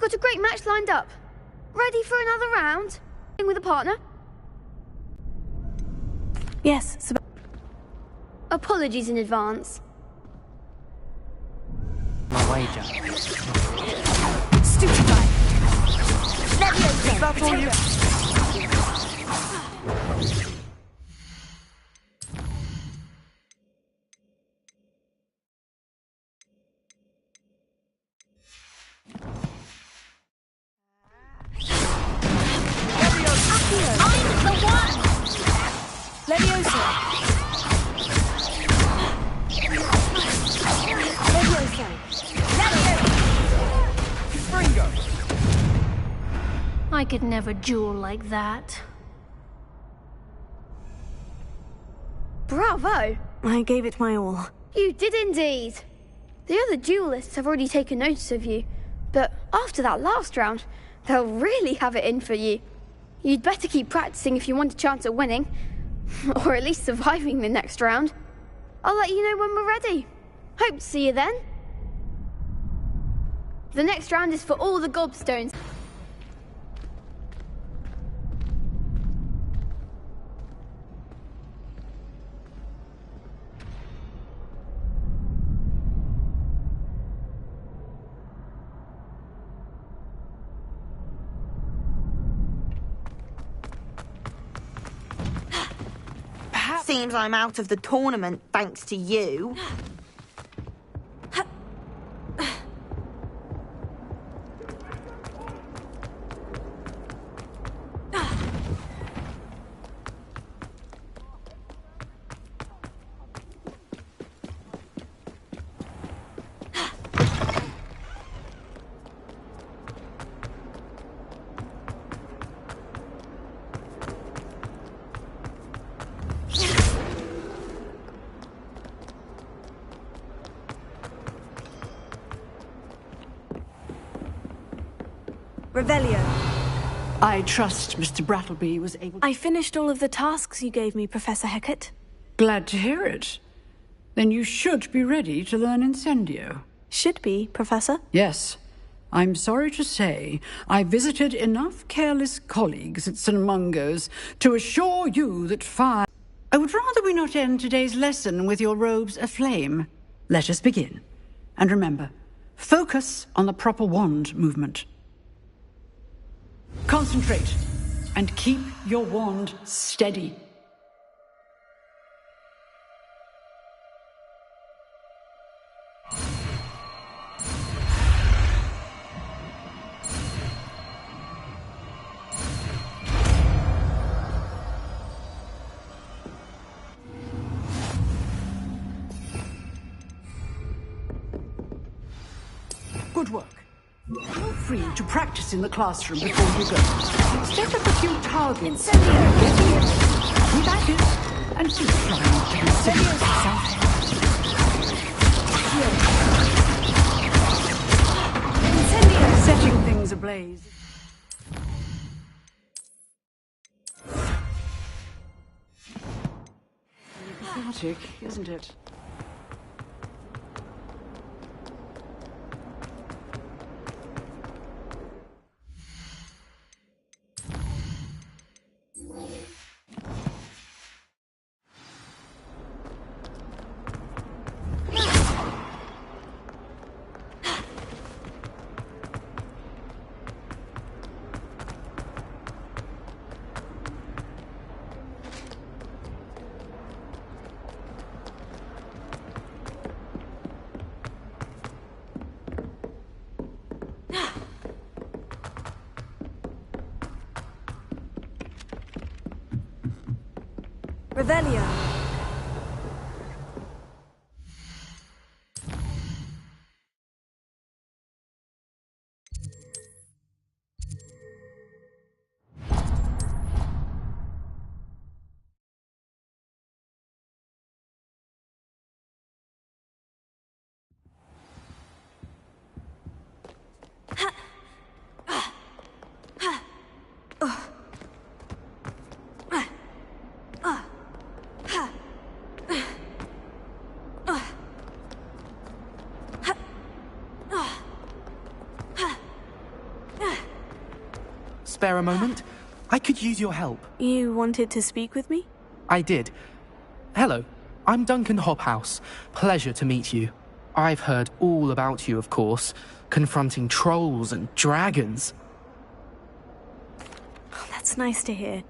got a great match lined up. Ready for another round? With a partner? Yes, Apologies in advance. My wager. Stupefy! That's all you... I could never duel like that. Bravo! I gave it my all. You did indeed. The other duelists have already taken notice of you, but after that last round, they'll really have it in for you. You'd better keep practicing if you want a chance at winning, or at least surviving the next round. I'll let you know when we're ready. Hope to see you then. The next round is for all the gobstones. Seems I'm out of the tournament thanks to you. Revelio. I trust Mr. Brattleby was able to... I finished all of the tasks you gave me, Professor Hecat. Glad to hear it. Then you should be ready to learn Incendio. Should be, Professor. Yes. I'm sorry to say, I visited enough careless colleagues at St. Mungo's to assure you that fire... I would rather we not end today's lesson with your robes aflame. Let us begin. And remember, focus on the proper wand movement. Concentrate, and keep your wand steady. Good work. Feel free to practice in the classroom before you go. Set up a few targets. Incendio! Keep at it, and keep trying to consider yourself. Incendio! Setting things ablaze. Pathetic, isn't it? Revelio. spare a moment? I could use your help. You wanted to speak with me? I did. Hello, I'm Duncan Hobhouse. Pleasure to meet you. I've heard all about you, of course, confronting trolls and dragons. Oh, that's nice to hear.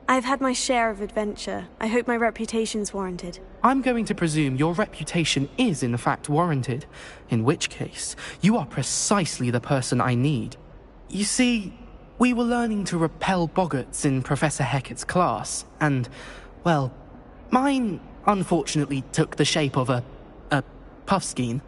I've had my share of adventure. I hope my reputation's warranted. I'm going to presume your reputation is in fact warranted, in which case, you are precisely the person I need. You see, we were learning to repel boggarts in Professor Hecat's class, and, well, mine unfortunately took the shape of a puffskein.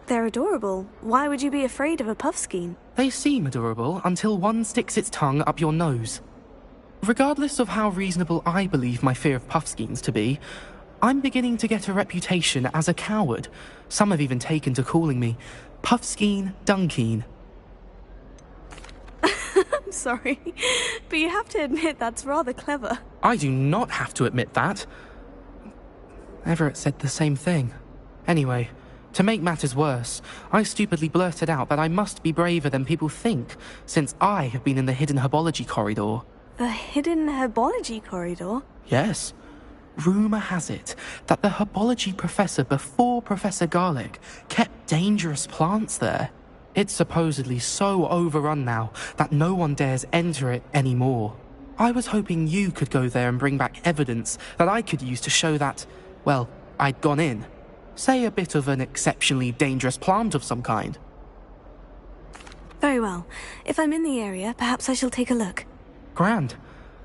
They're adorable. Why would you be afraid of a puffskein? They seem adorable until one sticks its tongue up your nose. Regardless of how reasonable I believe my fear of puffskeins to be, I'm beginning to get a reputation as a coward. Some have even taken to calling me Puffskein Dunkeen. I'm sorry, but you have to admit that's rather clever. I do not have to admit that. Everett said the same thing. Anyway, to make matters worse, I stupidly blurted out that I must be braver than people think, since I have been in the hidden herbology corridor. The hidden herbology corridor? Yes. Rumour has it that the herbology professor before Professor Garlick kept dangerous plants there. It's supposedly so overrun now that no one dares enter it anymore. I was hoping you could go there and bring back evidence that I could use to show that, well, I'd gone in. Say a bit of an exceptionally dangerous plant of some kind. Very well. If I'm in the area, perhaps I shall take a look. Grand.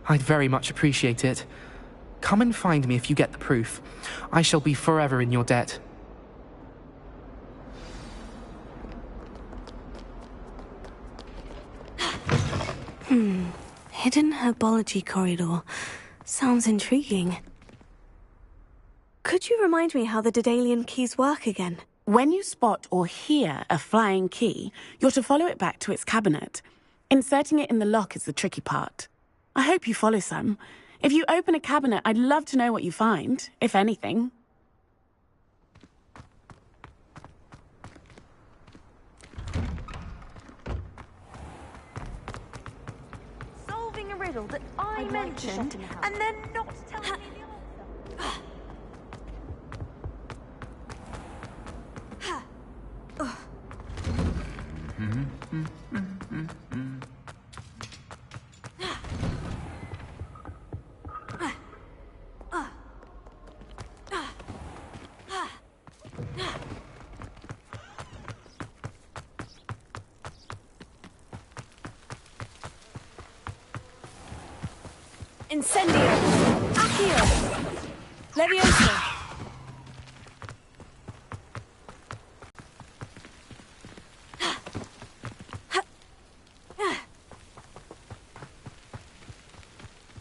I'd very much appreciate it. Come and find me if you get the proof. I shall be forever in your debt. Hidden herbology corridor. Sounds intriguing. Could you remind me how the Daedalian keys work again? When you spot or hear a flying key, you're to follow it back to its cabinet. Inserting it in the lock is the tricky part. I hope you follow some. If you open a cabinet, I'd love to know what you find, if anything. Solving a riddle that I mentioned, and then not telling me the answer. Incendio! Accio! Leviosa!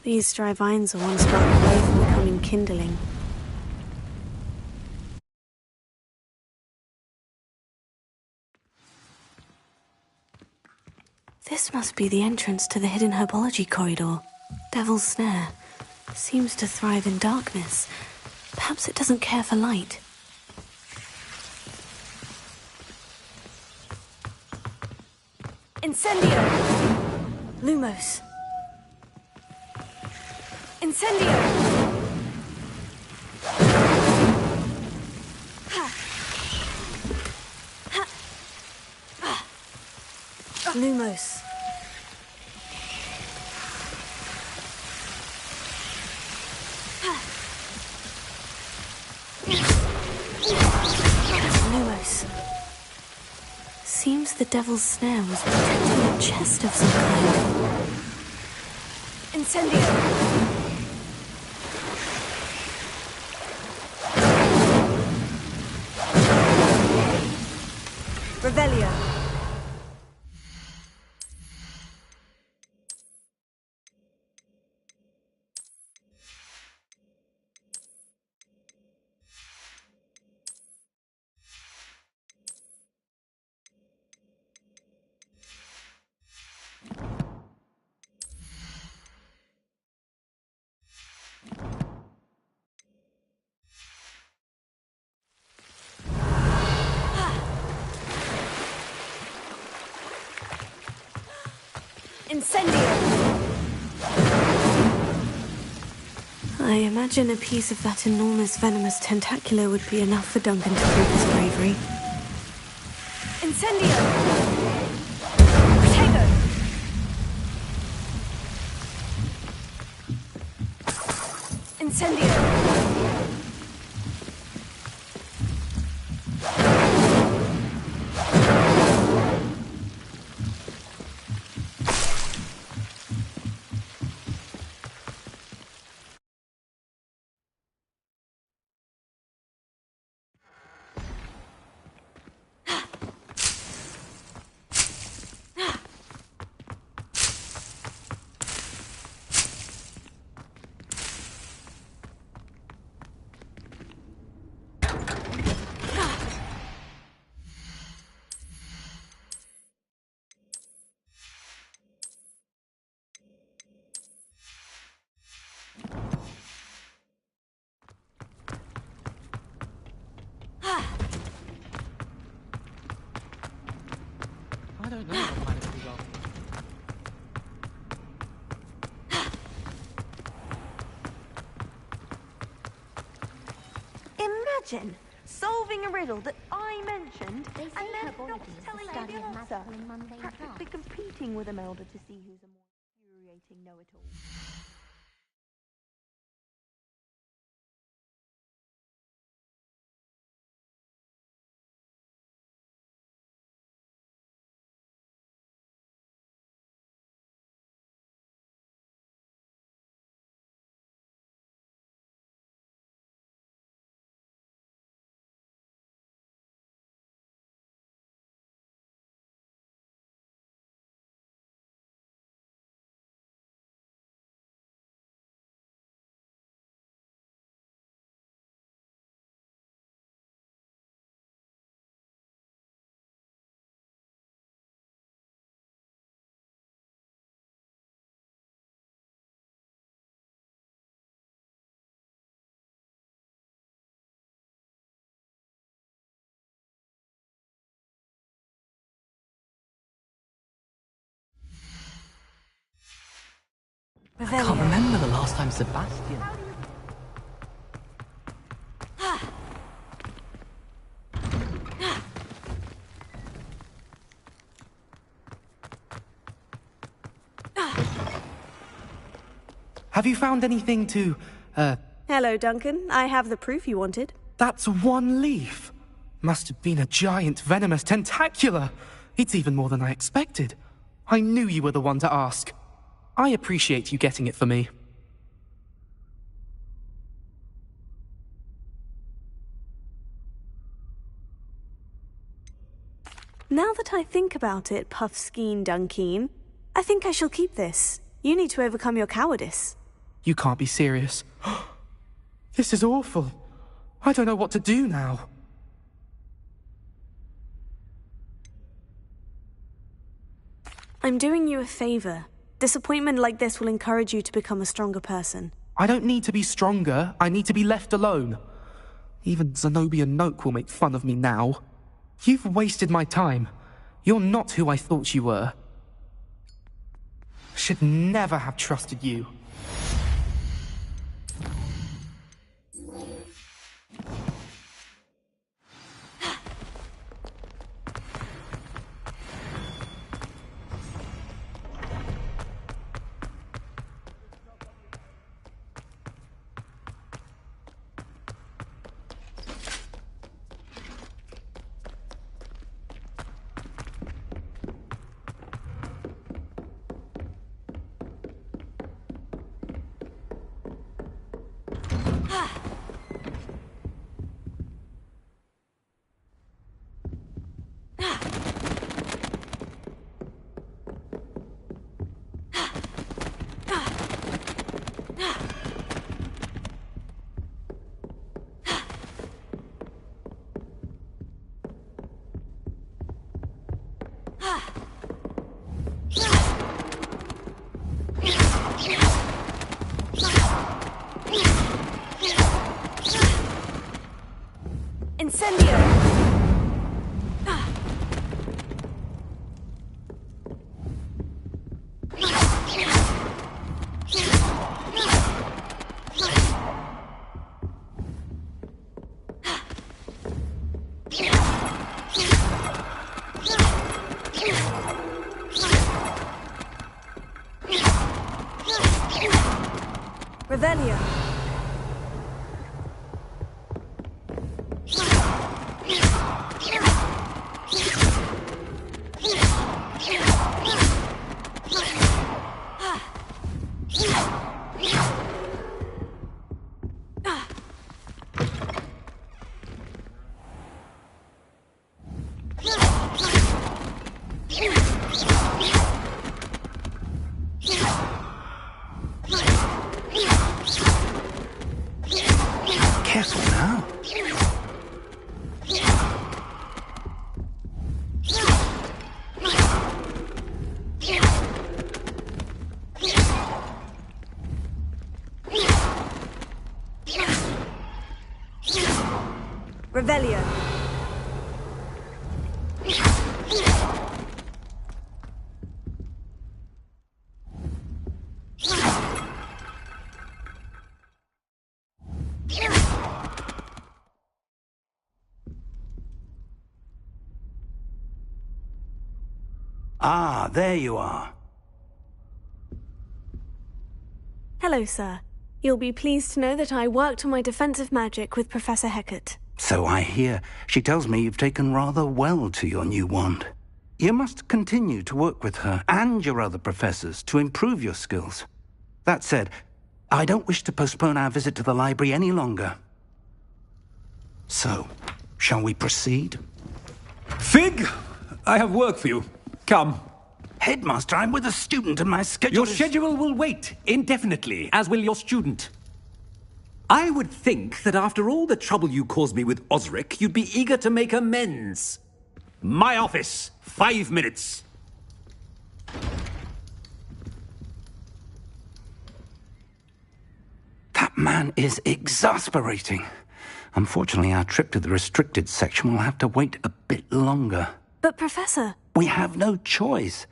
These dry vines are one spark away from becoming kindling. This must be the entrance to the hidden herbology corridor. Devil's Snare. Seems to thrive in darkness. Perhaps it doesn't care for light. Incendio! Lumos. Incendio! Lumos. Lumos. Seems the Devil's Snare was protecting a chest of some kind. Incendio! Revelio. Incendio! I imagine a piece of that enormous venomous tentacular would be enough for Duncan to prove his bravery. Incendio! Protego! Incendio! I don't know what might have been wrong. Imagine solving a riddle that I mentioned and then not telling the answer. Practically competing with Imelda to see who's a more infuriating know-it-all. I can't remember the last time Sebastian... Have you found anything to, Hello, Duncan. I have the proof you wanted. That's one leaf. Must have been a giant venomous tentacular. It's even more than I expected. I knew you were the one to ask. I appreciate you getting it for me. Now that I think about it, Puffskein Dunkeen, I think I shall keep this. You need to overcome your cowardice. You can't be serious. This is awful. I don't know what to do now. I'm doing you a favor. Disappointment like this will encourage you to become a stronger person. I don't need to be stronger. I need to be left alone. Even Zenobia Noak will make fun of me now. You've wasted my time. You're not who I thought you were. Should never have trusted you. Incendio! Revelio. Careful now. Revelio. Ah, there you are. Hello, sir. You'll be pleased to know that I worked on my defensive magic with Professor Hecat. So I hear. She tells me you've taken rather well to your new wand. You must continue to work with her and your other professors to improve your skills. That said, I don't wish to postpone our visit to the library any longer. So, shall we proceed? Fig, I have work for you. Come. Headmaster, I'm with a student and my schedule Your schedule will wait indefinitely, as will your student. I would think that after all the trouble you caused me with Osric, you'd be eager to make amends. My office, 5 minutes. That man is exasperating. Unfortunately, our trip to the restricted section will have to wait a bit longer. But, Professor... We have no choice.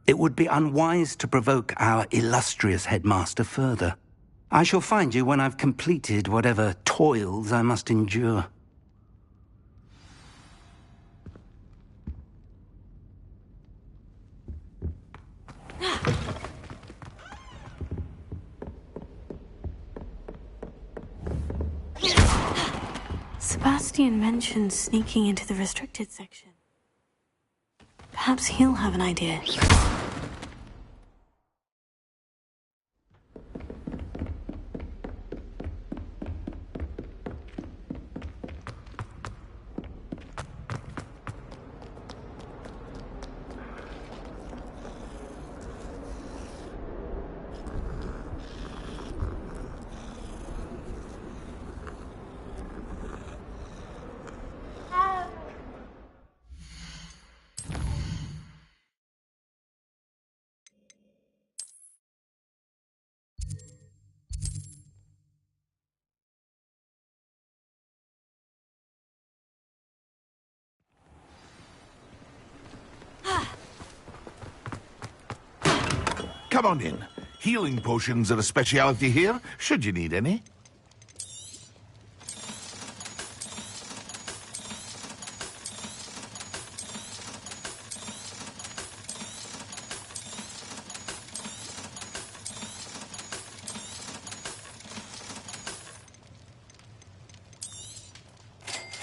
It would be unwise to provoke our illustrious headmaster further. I shall find you when I've completed whatever toils I must endure. Sebastian mentioned sneaking into the restricted section. Perhaps he'll have an idea. Come on in. Healing potions are a speciality here, should you need any.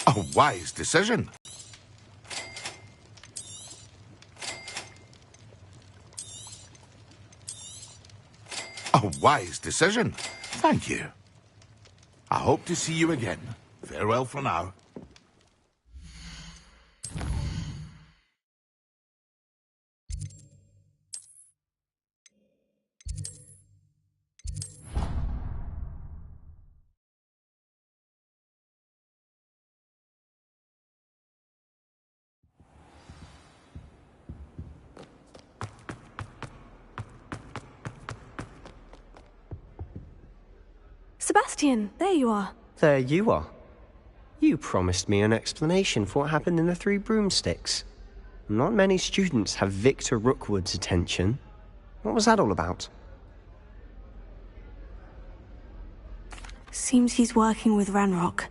A wise decision. A wise decision. Thank you. I hope to see you again. Farewell for now. Sebastian, there you are. There you are. You promised me an explanation for what happened in the Three Broomsticks. Not many students have Victor Rookwood's attention. What was that all about? Seems he's working with Ranrock,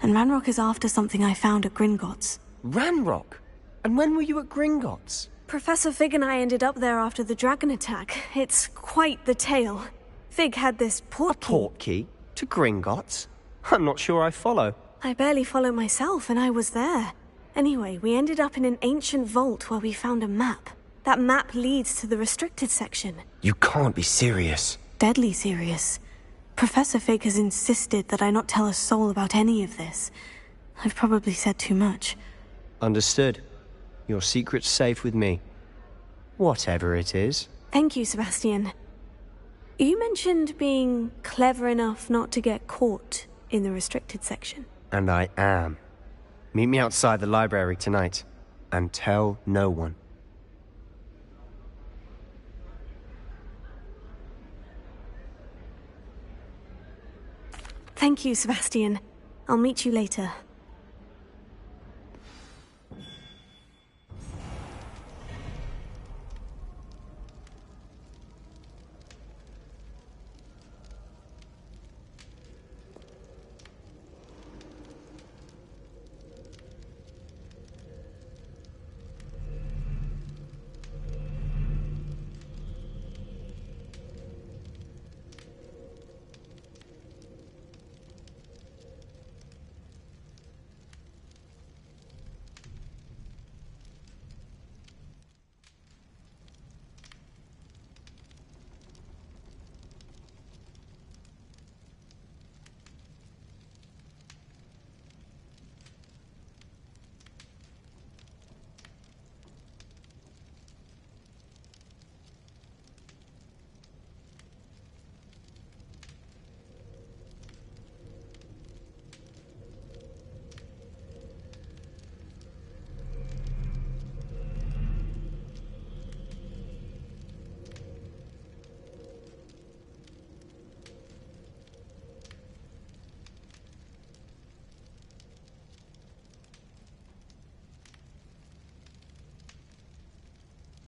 and Ranrock is after something I found at Gringotts. Ranrock? And when were you at Gringotts? Professor Fig and I ended up there after the dragon attack. It's quite the tale. Fig had this portkey. Portkey? To Gringotts? I'm not sure I follow. I barely follow myself, and I was there. Anyway, we ended up in an ancient vault where we found a map. That map leads to the restricted section. You can't be serious. Deadly serious. Professor Fig has insisted that I not tell a soul about any of this. I've probably said too much. Understood. Your secret's safe with me. Whatever it is. Thank you, Sebastian. You mentioned being clever enough not to get caught in the restricted section. And I am. Meet me outside the library tonight. And tell no one. Thank you, Sebastian. I'll meet you later.